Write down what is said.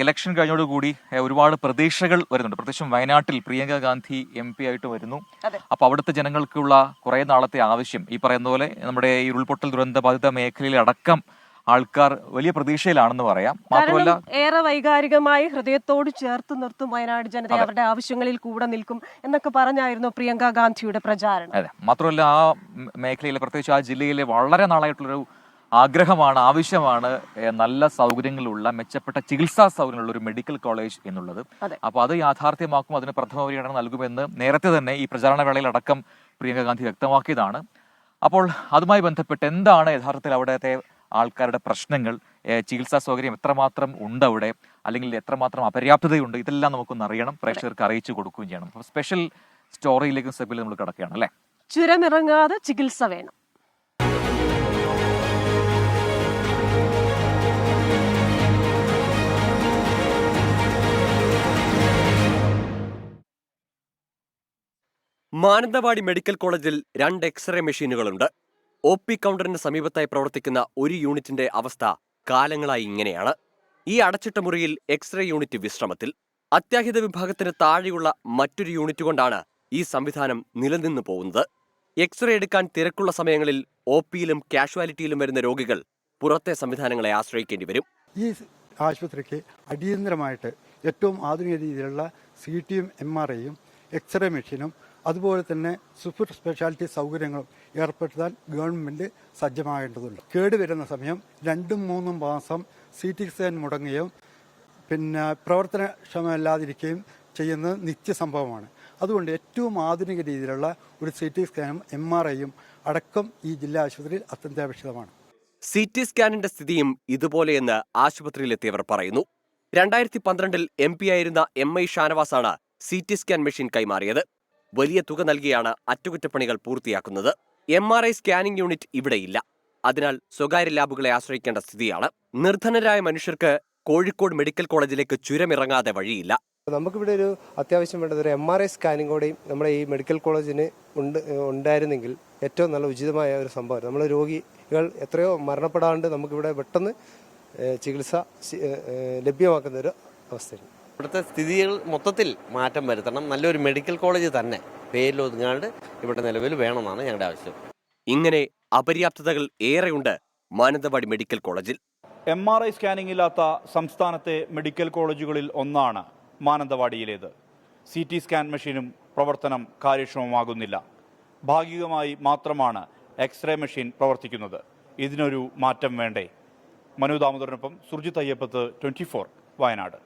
Election കഴിഞ്ഞോടുകൂടി ഒരുപാട് പ്രതീക്ഷകൾ വരുന്നുണ്ട്. പ്രത്യേകിച്ചും വയനാട്ടിൽ പ്രിയങ്ക ഗാന്ധി MP ആയിട്ട് വരുന്നു. അപ്പോൾ അവിടുത്തെ ജനങ്ങൾക്കുള്ള കുറേ നാളത്തെ ആവശ്യം ഈ പറയുന്ന പോലെ നമ്മുടെ ഈ ഉരുൾപൊട്ടൽ ദുരന്ത ബാധിത മേഖലയിൽ അടക്കം ആൾക്കാർ വലിയ പ്രതീക്ഷയിലാണെന്ന് പറയാം. മാത്രമല്ല ഏറെ വൈകാരികമായി ഹൃദയത്തോട് ചേർത്ത് നിർത്തും വയനാട് ജനത, അവരുടെ ആവശ്യങ്ങളിൽ കൂടെ നിൽക്കും എന്നൊക്കെ പറഞ്ഞായിരുന്നു പ്രിയങ്ക ഗാന്ധിയുടെ പ്രചാരണം. അതെ, മാത്രമല്ല ആ മേഖലയിലെ പ്രത്യേകിച്ച് ആ ജില്ലയിലെ വളരെ നാളായിട്ടുള്ളൊരു ആഗ്രഹമാണ്, ആവശ്യമാണ് നല്ല സൗകര്യങ്ങളുള്ള മെച്ചപ്പെട്ട ചികിത്സാ സൗകര്യങ്ങളുള്ള ഒരു മെഡിക്കൽ കോളേജ് എന്നുള്ളത്. അപ്പോൾ അത് യാഥാർത്ഥ്യമാക്കും, അതിന് പ്രഥമ പരിഗണന നൽകുമെന്ന് നേരത്തെ തന്നെ ഈ പ്രചാരണ വേളയിൽ അടക്കം പ്രിയങ്ക ഗാന്ധി വ്യക്തമാക്കിയതാണ്. അപ്പോൾ അതുമായി ബന്ധപ്പെട്ട് എന്താണ് യഥാർത്ഥത്തിൽ അവിടുത്തെ ആൾക്കാരുടെ പ്രശ്നങ്ങൾ, ചികിത്സാ സൗകര്യം എത്രമാത്രം ഉണ്ട് അവിടെ, അല്ലെങ്കിൽ എത്രമാത്രം അപര്യാപ്തതയുണ്ട്, ഇതെല്ലാം നമുക്കൊന്ന് അറിയണം, പ്രേക്ഷകർക്ക് അറിയിച്ചു കൊടുക്കുകയും ചെയ്യണം. അപ്പോൾ സ്പെഷ്യൽ സ്റ്റോറിയിലേക്കും സ്റ്റെപ്പിലും നമ്മൾ കിടക്കുകയാണ് അല്ലേ. ചുരമിറങ്ങാതെ ചികിത്സ വേണം. മാനന്തവാടി മെഡിക്കൽ കോളേജിൽ 2 എക്സ്റേ മെഷീനുകളുണ്ട്. OP കൗണ്ടറിന് സമീപത്തായി പ്രവർത്തിക്കുന്ന ഒരു യൂണിറ്റിന്റെ അവസ്ഥ കാലങ്ങളായി ഇങ്ങനെയാണ്. ഈ അടച്ചിട്ട മുറിയിൽ എക്സ്റേ യൂണിറ്റ് വിശ്രമത്തിൽ. അത്യാഹിത വിഭാഗത്തിന് താഴെയുള്ള മറ്റൊരു യൂണിറ്റ് കൊണ്ടാണ് ഈ സംവിധാനം നിലനിന്നു പോകുന്നത്. എക്സ്റേ എടുക്കാൻ തിരക്കുള്ള സമയങ്ങളിൽ OPയിലും കാഷ്വാലിറ്റിയിലും വരുന്ന രോഗികൾ പുറത്തെ സംവിധാനങ്ങളെ ആശ്രയിക്കേണ്ടി വരും. ഈ ആശുപത്രിക്ക് അടിയന്തരമായിട്ട് ഏറ്റവും ആധുനിക രീതിയിലുള്ള CTയും MRIയും എക്സ്റേ മെഷീനും അതുപോലെ തന്നെ സൂപ്പർ സ്പെഷ്യാലിറ്റി സൗകര്യങ്ങളും ഏർപ്പെടുത്താൻ ഗവൺമെൻറ് സജ്ജമാകേണ്ടതുണ്ട്. കേടുവരുന്ന സമയം 2-3 മാസം CT സ്കാൻ മുടങ്ങുകയും പിന്നെ പ്രവർത്തനക്ഷമമല്ലാതിരിക്കുകയും ചെയ്യുന്നത് നിത്യസംഭവമാണ്. അതുകൊണ്ട് ഏറ്റവും ആധുനിക രീതിയിലുള്ള ഒരു CT സ്കാനും MRIയും അടക്കം ഈ ജില്ലാ ആശുപത്രിയിൽ അത്യന്താപേക്ഷിതമാണ്. CT സ്കാനിന്റെ സ്ഥിതിയും ഇതുപോലെയെന്ന് ആശുപത്രിയിലെത്തിയവർ പറയുന്നു. 2012-ൽ MP ആയിരുന്ന MI ഷാനവാസാണ് CT സ്കാൻ മെഷീൻ കൈമാറിയത്. വലിയ തുക നൽകിയാണ് അറ്റകുറ്റപ്പണികൾ പൂർത്തിയാക്കുന്നത്. MRI സ്കാനിംഗ് യൂണിറ്റ് ഇവിടെയില്ല. അതിനാൽ സ്വകാര്യ ലാബുകളെ ആശ്രയിക്കേണ്ട സ്ഥിതിയാണ്. നിർധനരായ മനുഷ്യർക്ക് കോഴിക്കോട് മെഡിക്കൽ കോളേജിലേക്ക് ചുരമിറങ്ങാതെ വഴിയില്ല. നമുക്കിവിടെ ഒരു അത്യാവശ്യം വേണ്ടത് ഒരു MRI സ്കാനിംഗ് കൂടെയും നമ്മുടെ ഈ മെഡിക്കൽ കോളേജിന് ഉണ്ടായിരുന്നെങ്കിൽ ഏറ്റവും നല്ല ഉചിതമായ ഒരു സംഭവം. നമ്മൾ രോഗികൾ എത്രയോ മരണപ്പെടാണ്ട് നമുക്കിവിടെ പെട്ടെന്ന് ചികിത്സ ലഭ്യമാക്കുന്ന ഒരു അവസ്ഥയാണ്. ഇവിടുത്തെ സ്ഥിതികൾ മൊത്തത്തിൽ മാറ്റം വരുത്തണം. നല്ലൊരു മെഡിക്കൽ കോളേജ് തന്നെ പേരിലൊതുങ്ങാണ്ട് ഇവിടെ നിലവിൽ വേണമെന്നാണ് ഞങ്ങളുടെ ആവശ്യം. ഇങ്ങനെ അപര്യാപ്തതകൾ ഏറെയുണ്ട് മാനന്തവാടി മെഡിക്കൽ കോളേജിൽ. MRI സ്കാനിംഗ് ഇല്ലാത്ത സംസ്ഥാനത്തെ മെഡിക്കൽ കോളേജുകളിൽ ഒന്നാണ് മാനന്തവാടിയിലേത്. CT സ്കാൻ മെഷീനും പ്രവർത്തനം കാര്യക്ഷമമാകുന്നില്ല. ഭാഗികമായി മാത്രമാണ് എക്സ്റേ മെഷീൻ പ്രവർത്തിക്കുന്നത്. ഇതിനൊരു മാറ്റം വേണ്ടേ? മനു ദാമോദരനൊപ്പം സുർജിത് അയ്യപ്പത്ത്, 24 വയനാട്.